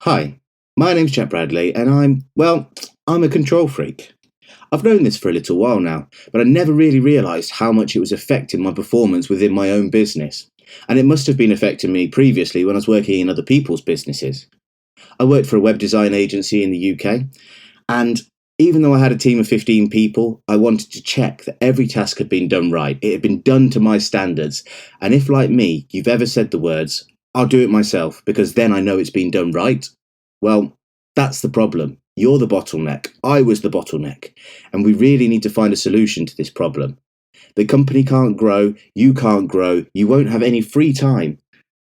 Hi, my name's Jack Bradley, and I'm a control freak. I've known this for a little while now, but I never really realised how much it was affecting my performance within my own business. And it must have been affecting me previously when I was working in other people's businesses. I worked for a web design agency in the UK, and even though I had a team of 15 people, I wanted to check that every task had been done right. It had been done to my standards. And if, like me, you've ever said the words, "I'll do it myself because then I know it's been done right," well, that's the problem. You're the bottleneck. I was the bottleneck. And we really need to find a solution to this problem. The company can't grow. You can't grow. You won't have any free time.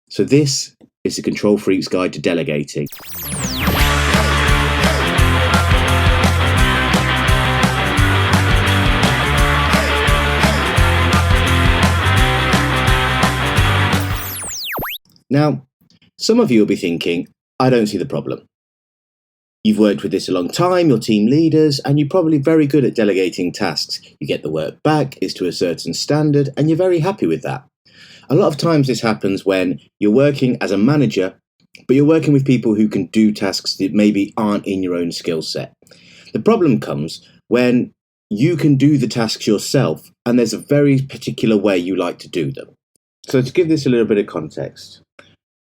So, this is the Control Freak's Guide to Delegating. Now, some of you will be thinking, I don't see the problem. You've worked with this a long time, you're team leaders, and you're probably very good at delegating tasks. You get the work back, it's to a certain standard, and you're very happy with that. A lot of times this happens when you're working as a manager, but you're working with people who can do tasks that maybe aren't in your own skill set. The problem comes when you can do the tasks yourself, and there's a very particular way you like to do them. So to give this a little bit of context,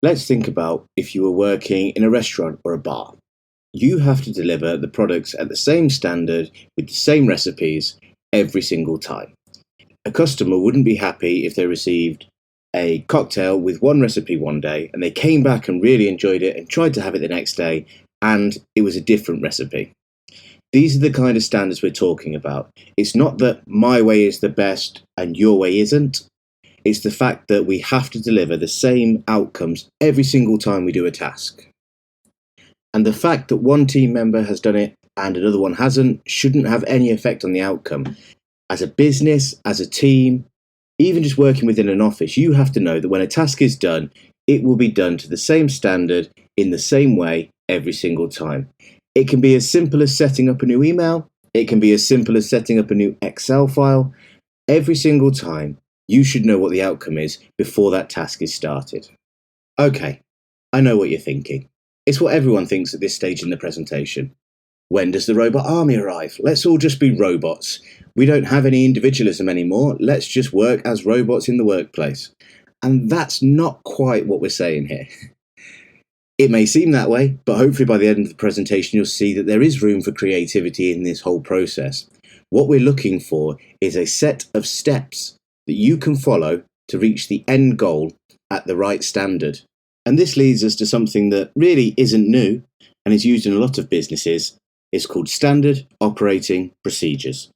let's think about if you were working in a restaurant or a bar. You have to deliver the products at the same standard with the same recipes every single time. A customer wouldn't be happy if they received a cocktail with one recipe one day and they came back and really enjoyed it and tried to have it the next day and it was a different recipe. These are the kind of standards we're talking about. It's not that my way is the best and your way isn't. It's the fact that we have to deliver the same outcomes every single time we do a task. And the fact that one team member has done it and another one hasn't shouldn't have any effect on the outcome. As a business, as a team, even just working within an office, you have to know that when a task is done, it will be done to the same standard in the same way every single time. It can be as simple as setting up a new email. It can be as simple as setting up a new Excel file. Every single time, you should know what the outcome is before that task is started. Okay, I know what you're thinking. It's what everyone thinks at this stage in the presentation. When does the robot army arrive? Let's all just be robots. We don't have any individualism anymore. Let's just work as robots in the workplace. And that's not quite what we're saying here. It may seem that way, but hopefully by the end of the presentation you'll see that there is room for creativity in this whole process. What we're looking for is a set of steps that you can follow to reach the end goal at the right standard. And this leads us to something that really isn't new and is used in a lot of businesses. It's called standard operating procedures.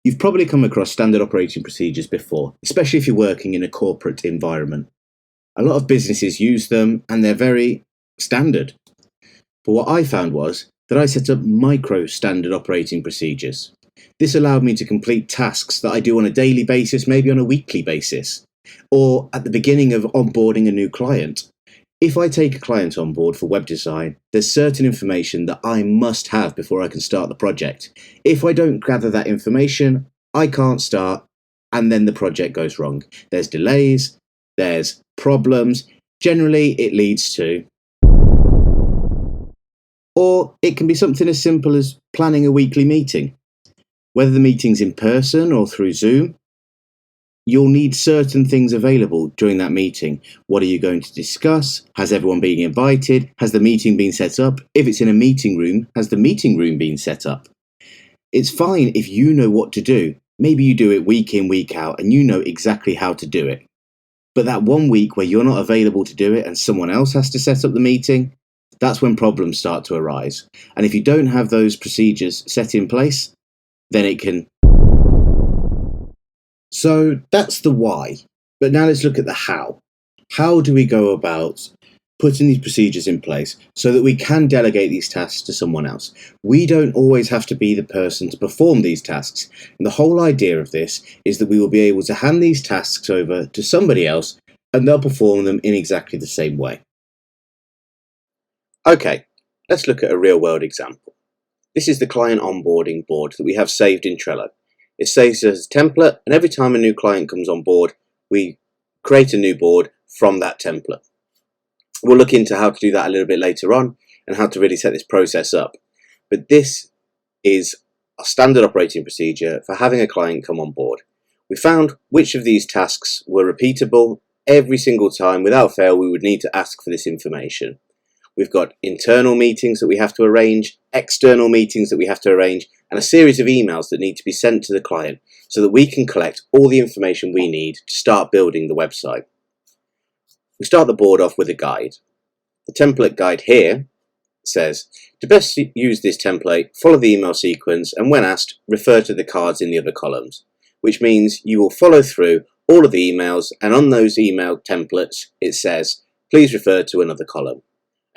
You've probably come across standard operating procedures before, especially if you're working in a corporate environment. A lot of businesses use them and they're very standard. But what I found was that I set up micro standard operating procedures. This allowed me to complete tasks that I do on a daily basis, maybe on a weekly basis, or at the beginning of onboarding a new client. If I take a client on board for web design, there's certain information that I must have before I can start the project. If I don't gather that information, I can't start, and then the project goes wrong. There's delays, there's problems. Generally, it leads to... Or it can be something as simple as planning a weekly meeting. Whether the meeting's in person or through Zoom, you'll need certain things available during that meeting. What are you going to discuss? Has everyone been invited? Has the meeting been set up? If it's in a meeting room, has the meeting room been set up? It's fine if you know what to do. Maybe you do it week in, week out, and you know exactly how to do it. But that one week where you're not available to do it and someone else has to set up the meeting, that's when problems start to arise. And if you don't have those procedures set in place, then it can... So that's the why. But now let's look at the how. How do we go about putting these procedures in place so that we can delegate these tasks to someone else? We don't always have to be the person to perform these tasks. And the whole idea of this is that we will be able to hand these tasks over to somebody else and they'll perform them in exactly the same way. Okay, let's look at a real world example. This is the client onboarding board that we have saved in Trello. It saves as a template, and every time a new client comes on board, we create a new board from that template. We'll look into how to do that a little bit later on and how to really set this process up. But this is a standard operating procedure for having a client come on board. We found which of these tasks were repeatable. Every single time, without fail, we would need to ask for this information. We've got internal meetings that we have to arrange, external meetings that we have to arrange, and a series of emails that need to be sent to the client so that we can collect all the information we need to start building the website. We start the board off with a guide. The template guide here says, to best use this template, follow the email sequence, and when asked, refer to the cards in the other columns, which means you will follow through all of the emails, and on those email templates it says, please refer to another column.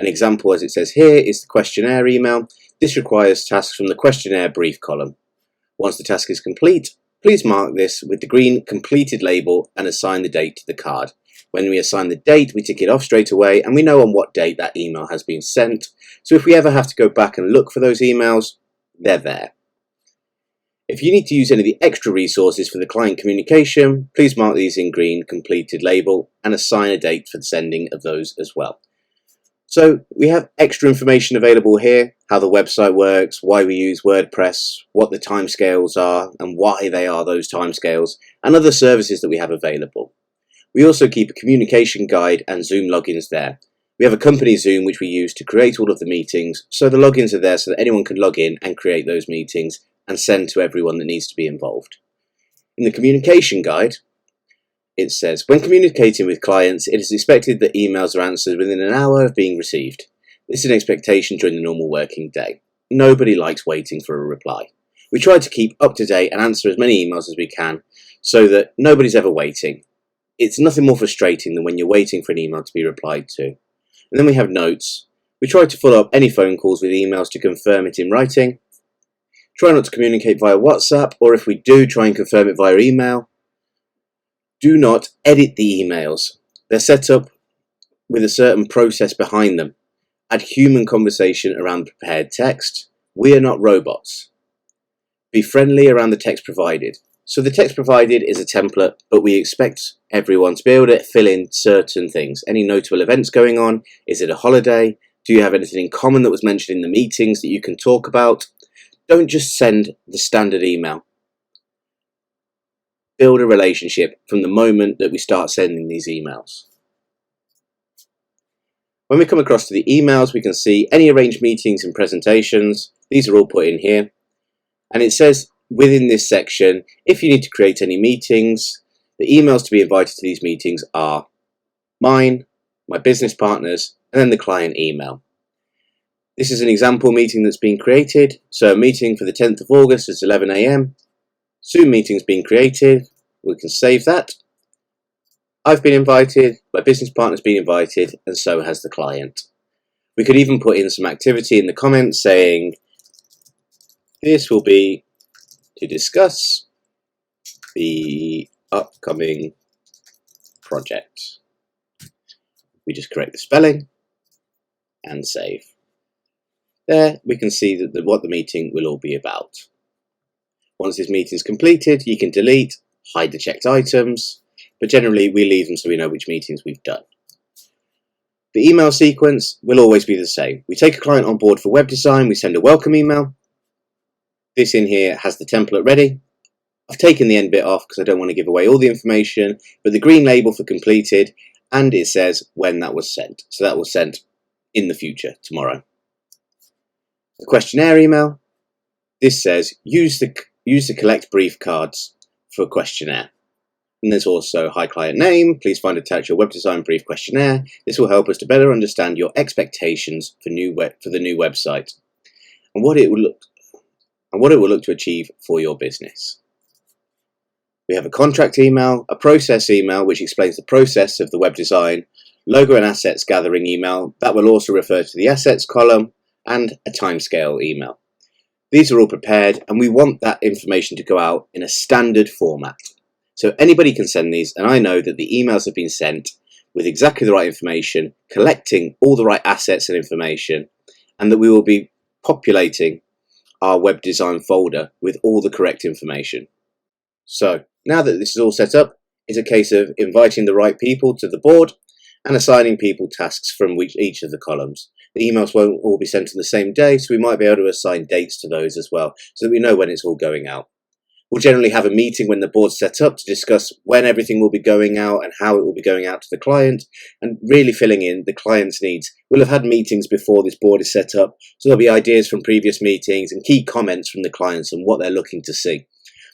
An example, as it says here, is the questionnaire email. This requires tasks from the questionnaire brief column. Once the task is complete, please mark this with the green completed label and assign the date to the card. When we assign the date, we tick it off straight away and we know on what date that email has been sent. So if we ever have to go back and look for those emails, they're there. If you need to use any of the extra resources for the client communication, please mark these in green completed label and assign a date for the sending of those as well. So we have extra information available here, how the website works, why we use WordPress, what the timescales are and why they are those timescales, and other services that we have available. We also keep a communication guide and Zoom logins there. We have a company Zoom which we use to create all of the meetings, so the logins are there so that anyone can log in and create those meetings and send to everyone that needs to be involved. In the communication guide, it says, when communicating with clients, it is expected that emails are answered within an hour of being received. This is an expectation during the normal working day. Nobody likes waiting for a reply. We try to keep up to date and answer as many emails as we can so that nobody's ever waiting. It's nothing more frustrating than when you're waiting for an email to be replied to. And then we have notes. We try to follow up any phone calls with emails to confirm it in writing. Try not to communicate via WhatsApp, or if we do, try and confirm it via email. Do not edit the emails. They're set up with a certain process behind them. Add human conversation around prepared text. We are not robots. Be friendly around the text provided. So the text provided is a template, but we expect everyone to be able to fill in certain things. Any notable events going on? Is it a holiday? Do you have anything in common that was mentioned in the meetings that you can talk about? Don't just send the standard email. Build a relationship from the moment that we start sending these emails. When we come across to the emails, we can see any arranged meetings and presentations. These are all put in here. And it says within this section, if you need to create any meetings, the emails to be invited to these meetings are mine, my business partners, and then the client email. This is an example meeting that's been created. So a meeting for the 10th of August at 11 AM. Zoom meeting's been created. We can save that. I've been invited, my business partner's been invited, and so has the client. We could even put in some activity in the comments saying, this will be to discuss the upcoming project. We just correct the spelling and save. There we can see that what the meeting will all be about. Once this meeting is completed, you can delete, hide the checked items, but generally we leave them so we know which meetings we've done. The email sequence will always be the same. We take a client on board for web design, we send a welcome email. This in here has the template ready. I've taken the end bit off because I don't want to give away all the information, but the green label for completed, and it says when that was sent. So that was sent in the future, tomorrow. The questionnaire email, this says use the collect brief cards for a questionnaire. And there's also hi client name, please find attached your web design brief questionnaire. This will help us to better understand your expectations for the new website and what it will look to achieve for your business. We have a contract email, a process email which explains the process of the web design, logo and assets gathering email that will also refer to the assets column, and a timescale email. These are all prepared and we want that information to go out in a standard format. So anybody can send these, and I know that the emails have been sent with exactly the right information, collecting all the right assets and information, and that we will be populating our web design folder with all the correct information. So now that this is all set up, it's a case of inviting the right people to the board and assigning people tasks from each of the columns. The emails won't all be sent on the same day, so we might be able to assign dates to those as well, so that we know when it's all going out. We'll generally have a meeting when the board's set up to discuss when everything will be going out and how it will be going out to the client, and really filling in the client's needs. We'll have had meetings before this board is set up, so there'll be ideas from previous meetings and key comments from the clients and what they're looking to see.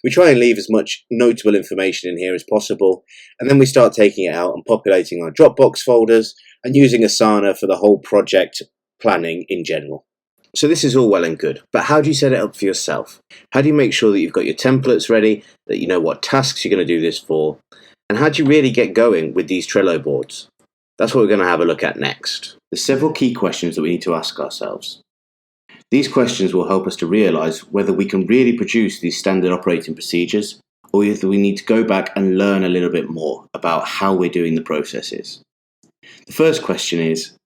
We try and leave as much notable information in here as possible, and then we start taking it out and populating our Dropbox folders and using Asana for the whole project planning in general. So this is all well and good, but how do you set it up for yourself? How do you make sure that you've got your templates ready, that you know what tasks you're going to do this for, and how do you really get going with these Trello boards? That's what we're going to have a look at next. There's several key questions that we need to ask ourselves. These questions will help us to realise whether we can really produce these standard operating procedures, or whether we need to go back and learn a little bit more about how we're doing the processes. The first question is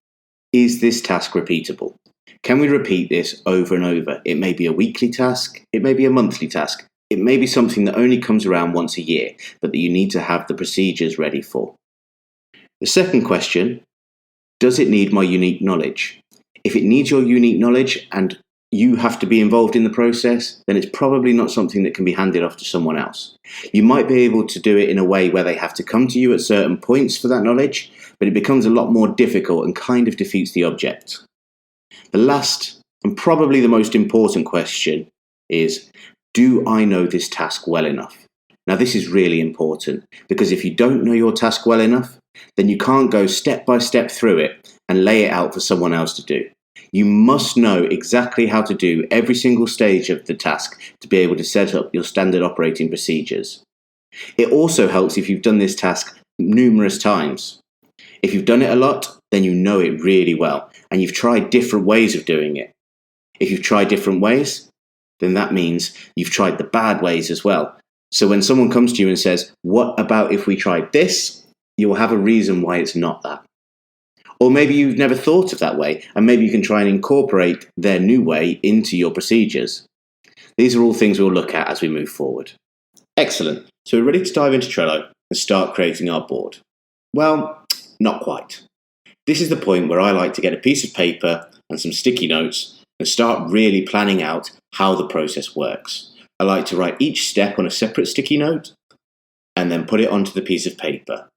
this task repeatable? Can we repeat this over and over? It may be a weekly task, it may be a monthly task, it may be something that only comes around once a year, but that you need to have the procedures ready for. The second question, does it need my unique knowledge? If it needs your unique knowledge and you have to be involved in the process, then it's probably not something that can be handed off to someone else. You might be able to do it in a way where they have to come to you at certain points for that knowledge, but it becomes a lot more difficult and kind of defeats the object. The last and probably the most important question is, do I know this task well enough? Now this is really important, because if you don't know your task well enough, then you can't go step by step through it and lay it out for someone else to do. You must know exactly how to do every single stage of the task to be able to set up your standard operating procedures. It also helps if you've done this task numerous times. If you've done it a lot, then you know it really well, and you've tried different ways of doing it. If you've tried different ways, then that means you've tried the bad ways as well. So when someone comes to you and says, what about if we tried this? You will have a reason why it's not that. Or maybe you've never thought of that way, and maybe you can try and incorporate their new way into your procedures. These are all things we'll look at as we move forward. Excellent. So we're ready to dive into Trello and start creating our board. Well, not quite. This is the point where I like to get a piece of paper and some sticky notes and start really planning out how the process works. I like to write each step on a separate sticky note and then put it onto the piece of paper.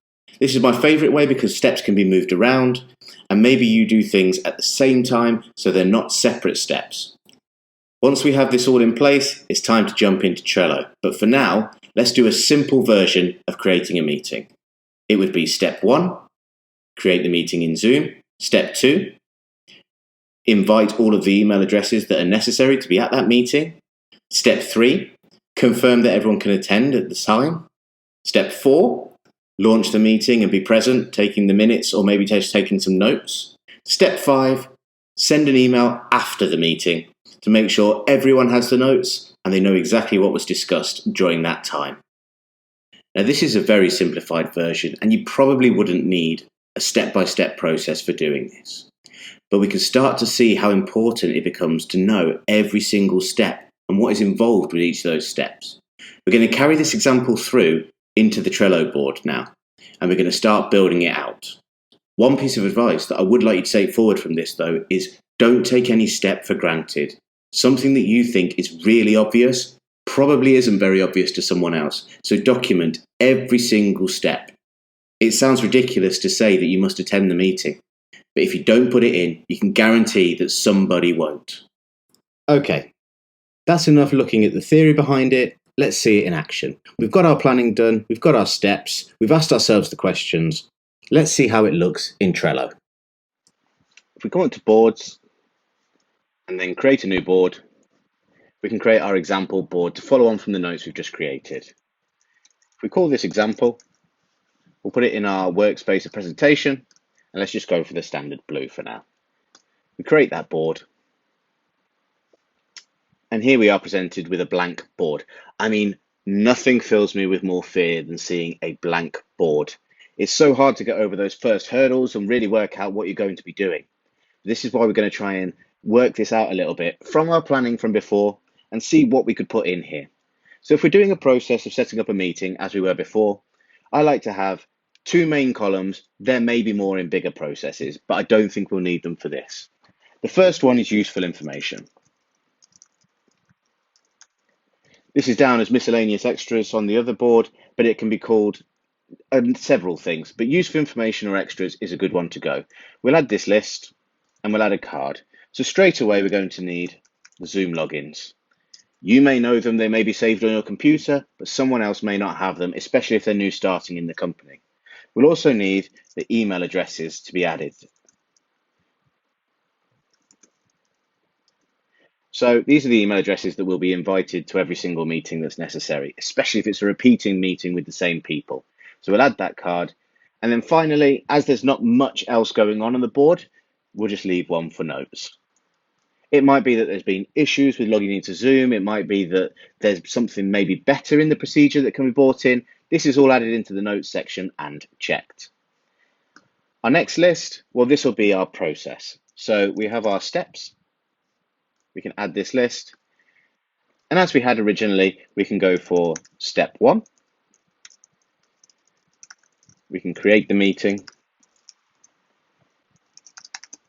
This is my favourite way because steps can be moved around, and maybe you do things at the same time so they're not separate steps. Once we have this all in place, it's time to jump into Trello. But for now, let's do a simple version of creating a meeting. It would be step 1, create the meeting in Zoom. Step 2, invite all of the email addresses that are necessary to be at that meeting. Step 3, confirm that everyone can attend at the time. Step 4, launch the meeting and be present, taking the minutes or maybe just taking some notes. Step 5, send an email after the meeting to make sure everyone has the notes and they know exactly what was discussed during that time. Now this is a very simplified version and you probably wouldn't need a step-by-step process for doing this. But we can start to see how important it becomes to know every single step and what is involved with each of those steps. We're going to carry this example through into the Trello board now, and we're going to start building it out. One piece of advice that I would like you to take forward from this though is don't take any step for granted. Something that you think is really obvious probably isn't very obvious to someone else, so document every single step. It sounds ridiculous to say that you must attend the meeting, but if you don't put it in, you can guarantee that somebody won't. Okay, that's enough looking at the theory behind it. Let's see it in action. We've got our planning done, we've got our steps, we've asked ourselves the questions. Let's see how it looks in Trello. If we come up to boards and then create a new board, we can create our example board to follow on from the notes we've just created. If we call this example, we'll put it in our workspace of presentation, and let's just go for the standard blue for now. We create that board. And here we are presented with a blank board. I mean, nothing fills me with more fear than seeing a blank board. It's so hard to get over those first hurdles and really work out what you're going to be doing. This is why we're going to try and work this out a little bit from our planning from before and see what we could put in here. So if we're doing a process of setting up a meeting as we were before, I like to have 2 main columns. There may be more in bigger processes, but I don't think we'll need them for this. The first one is useful information. This is down as miscellaneous extras on the other board, but it can be called several things. But useful information or extras is a good one to go. We'll add this list and we'll add a card. So straight away, we're going to need the Zoom logins. You may know them, they may be saved on your computer, but someone else may not have them, especially if they're new starting in the company. We'll also need the email addresses to be added. So these are the email addresses that will be invited to every single meeting that's necessary, especially if it's a repeating meeting with the same people. So we'll add that card. And then finally, as there's not much else going on the board, we'll just leave one for notes. It might be that there's been issues with logging into Zoom. It might be that there's something maybe better in the procedure that can be brought in. This is all added into the notes section and checked. Our next list, well, this will be our process. So we have our steps. We can add this list. And as we had originally, we can go for step 1. We can create the meeting.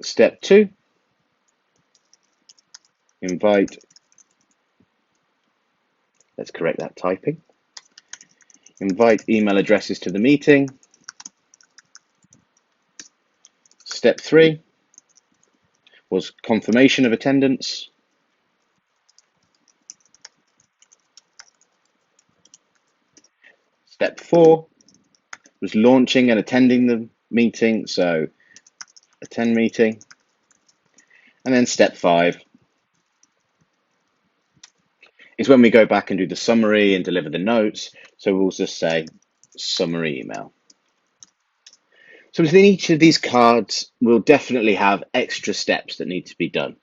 Step 2, invite. Let's correct that typing. Invite email addresses to the meeting. Step 3 was confirmation of attendance. Step 4 was launching and attending the meeting, so attend meeting. And then step 5 is when we go back and do the summary and deliver the notes. So we'll just say summary email. So within each of these cards, we'll definitely have extra steps that need to be done.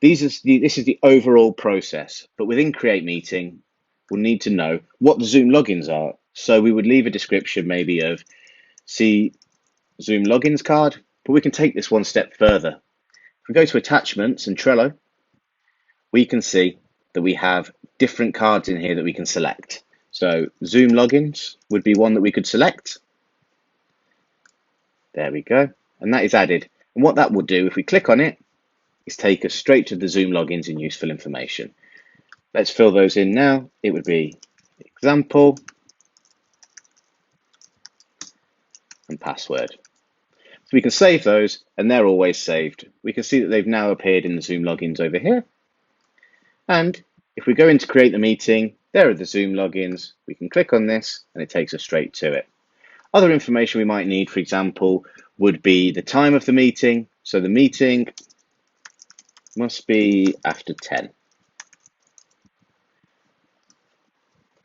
This is the overall process, but within Create Meeting, we'll need to know what the Zoom logins are. So we would leave a description maybe of see Zoom logins card, but we can take this one step further. If we go to attachments and Trello, we can see that we have different cards in here that we can select. So Zoom logins would be one that we could select. There we go. And that is added. And what that will do, if we click on it, is take us straight to the Zoom logins and useful information. Let's fill those in now. It would be example and password. So we can save those and they're always saved. We can see that they've now appeared in the Zoom logins over here. And if we go into create the meeting, there are the Zoom logins. We can click on this and it takes us straight to it. Other information we might need, for example, would be the time of the meeting. So the meeting must be after 10.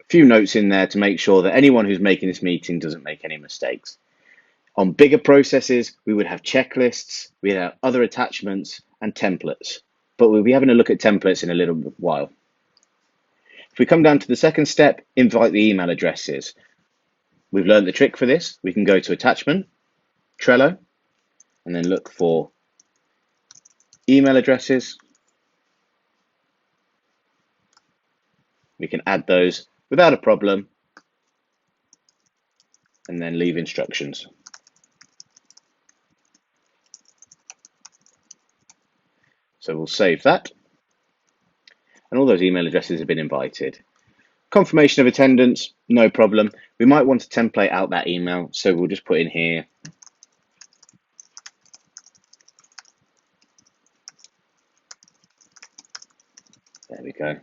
A few notes in there to make sure that anyone who's making this meeting doesn't make any mistakes. On bigger processes, we would have checklists, we have other attachments and templates, but we'll be having a look at templates in a little while. If we come down to the second step, invite the email addresses. We've learned the trick for this. We can go to attachment, Trello, and then look for email addresses. We can add those without a problem and then leave instructions. So we'll save that. And all those email addresses have been invited. Confirmation of attendance, no problem. We might want to template out that email, so we'll just put in here there we go.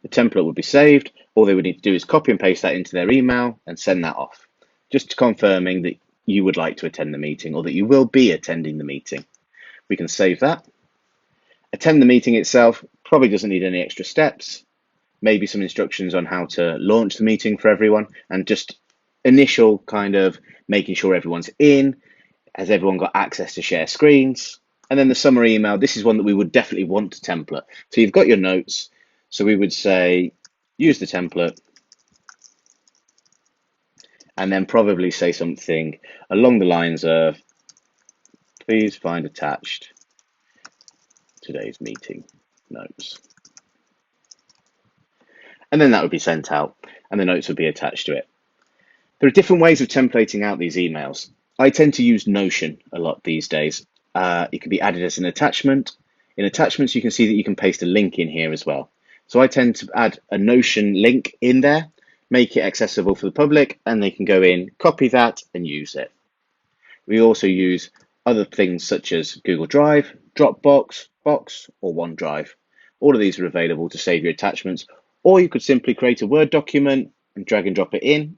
The template would be saved. All they would need to do is copy and paste that into their email and send that off, just confirming that you would like to attend the meeting or that you will be attending the meeting. We can save that. Attend the meeting itself probably doesn't need any extra steps. Maybe some instructions on how to launch the meeting for everyone and just initial kind of making sure everyone's in. Has everyone got access to share screens? And then the summary email, this is one that we would definitely want to template. So you've got your notes. So we would say, use the template. And then probably say something along the lines of, please find attached today's meeting notes. And then that would be sent out and the notes would be attached to it. There are different ways of templating out these emails. I tend to use Notion a lot these days. It can be added as an attachment. In attachments, you can see that you can paste a link in here as well. So I tend to add a Notion link in there, make it accessible for the public, and they can go in, copy that, and use it. We also use other things such as Google Drive, Dropbox, Box, or OneDrive. All of these are available to save your attachments, or you could simply create a Word document and drag and drop it in,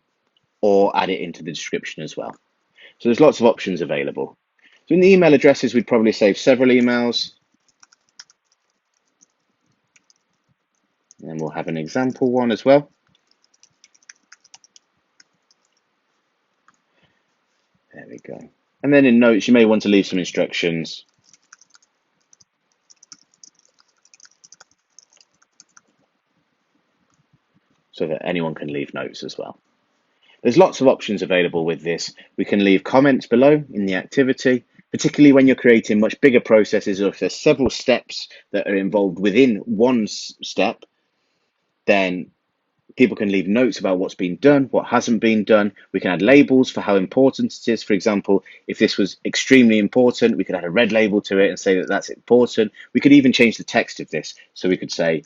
or add it into the description as well. So there's lots of options available. So in the email addresses, we'd probably save several emails. And we'll have an example one as well. There we go. And then in notes, you may want to leave some instructions. So that anyone can leave notes as well. There's lots of options available with this. We can leave comments below in the activity, particularly when you're creating much bigger processes, or if there's several steps that are involved within one step, then people can leave notes about what's been done, what hasn't been done. We can add labels for how important it is. For example, if this was extremely important, we could add a red label to it and say that that's important. We could even change the text of this. So we could say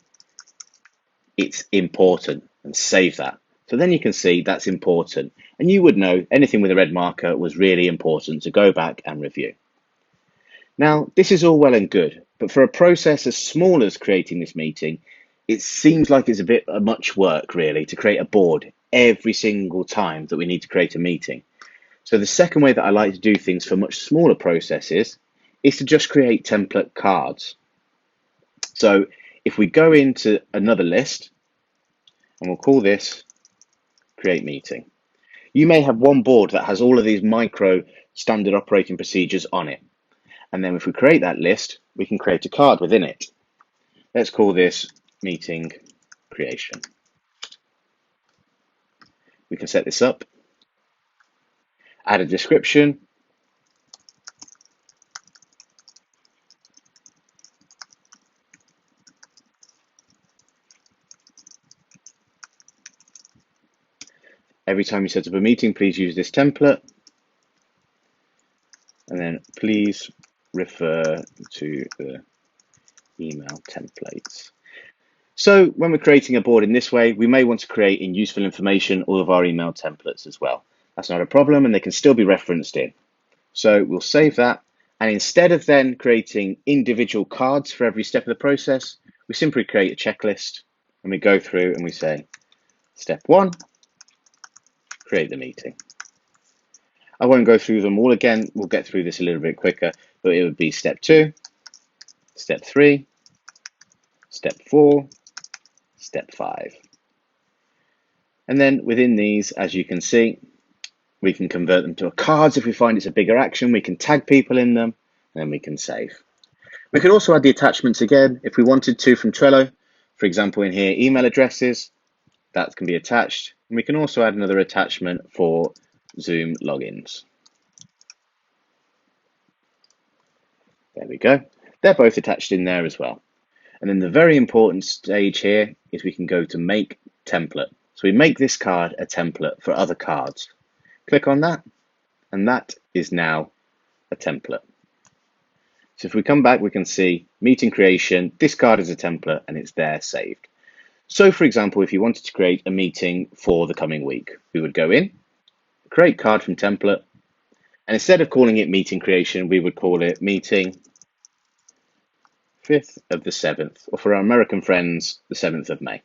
it's important and save that. So then you can see that's important. And you would know anything with a red marker was really important to go back and review. Now, this is all well and good, but for a process as small as creating this meeting, it seems like it's a bit much work, really, to create a board every single time that we need to create a meeting. So the second way that I like to do things for much smaller processes is to just create template cards. So if we go into another list, and we'll call this Create Meeting, you may have one board that has all of these micro standard operating procedures on it. And then if we create that list, we can create a card within it. Let's call this Meeting Creation. We can set this up, add a description, every time you set up a meeting, please use this template, and then please refer to the email templates. So when we're creating a board in this way, we may want to create in useful information all of our email templates as well. That's not a problem, and they can still be referenced in. So we'll save that. And instead of then creating individual cards for every step of the process, we simply create a checklist, and we go through and we say, step 1, create the meeting. I won't go through them all again. We'll get through this a little bit quicker, but it would be step 2, step 3, step 4, step 5. And then within these, as you can see, we can convert them to cards. If we find it's a bigger action, we can tag people in them, and then we can save. We can also add the attachments again if we wanted to from Trello. For example, in here, email addresses, that can be attached. And we can also add another attachment for Zoom logins. There we go. They're both attached in there as well. And then the very important stage here is we can go to Make Template. So we make this card a template for other cards. Click on that, and that is now a template. So if we come back, we can see meeting creation. This card is a template, and it's there saved. So for example, if you wanted to create a meeting for the coming week, we would go in, create card from template, and instead of calling it meeting creation, we would call it meeting 5th of the 7th, or for our American friends, the 7th of May.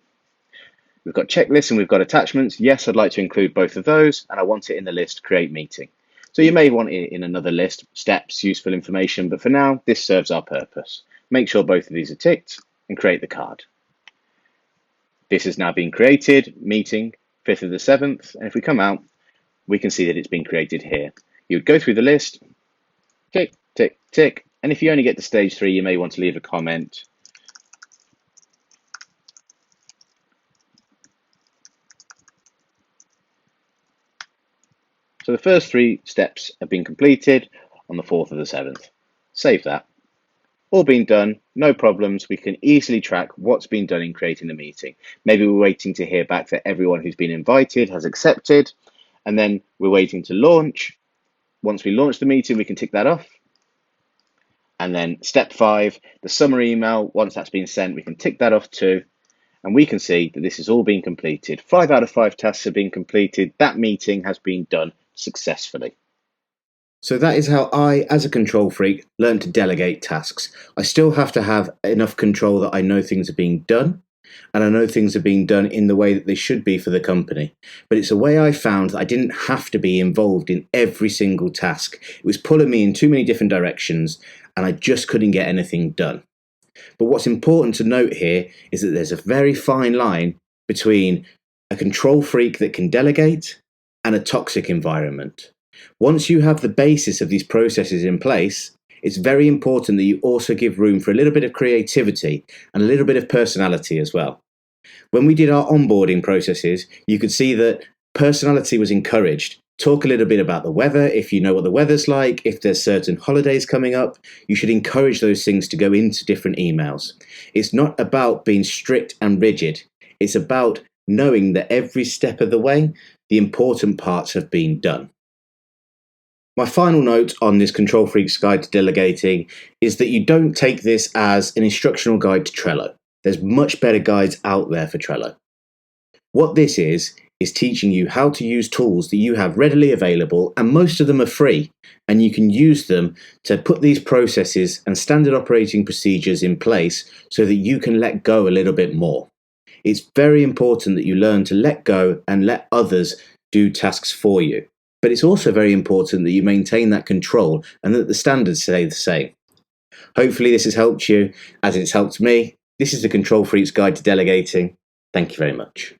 We've got checklists and we've got attachments. Yes, I'd like to include both of those, and I want it in the list create meeting. So you may want it in another list, steps, useful information, but for now, this serves our purpose. Make sure both of these are ticked and create the card. This has now been created, meeting 5th of the 7th, and if we come out, we can see that it's been created here. You would go through the list, tick, tick, tick, and if you only get to stage 3, you may want to leave a comment. So the first 3 steps have been completed on the 4th of the 7th. Save that. All been done, no problems. We can easily track what's been done in creating the meeting. Maybe we're waiting to hear back that everyone who's been invited has accepted, and then we're waiting to launch. Once we launch the meeting, we can tick that off. And then step 5, the summary email, once that's been sent, we can tick that off too. And we can see that this has all been completed. 5 out of 5 tasks have been completed. That meeting has been done successfully. So that is how I, as a control freak, learn to delegate tasks. I still have to have enough control that I know things are being done, and I know things are being done in the way that they should be for the company. But it's a way I found that I didn't have to be involved in every single task. It was pulling me in too many different directions, and I just couldn't get anything done. But what's important to note here is that there's a very fine line between a control freak that can delegate and a toxic environment. Once you have the basis of these processes in place, it's very important that you also give room for a little bit of creativity and a little bit of personality as well. When we did our onboarding processes, you could see that personality was encouraged. Talk a little bit about the weather. If you know what the weather's like, if there's certain holidays coming up, you should encourage those things to go into different emails. It's not about being strict and rigid. It's about knowing that every step of the way, the important parts have been done. My final note on this Control Freak's Guide to Delegating is that you don't take this as an instructional guide to Trello. There's much better guides out there for Trello. What this is teaching you how to use tools that you have readily available, and most of them are free, and you can use them to put these processes and standard operating procedures in place so that you can let go a little bit more. It's very important that you learn to let go and let others do tasks for you. But it's also very important that you maintain that control and that the standards stay the same. Hopefully this has helped you as it's helped me. This is the Control Freak's Guide to Delegating. Thank you very much.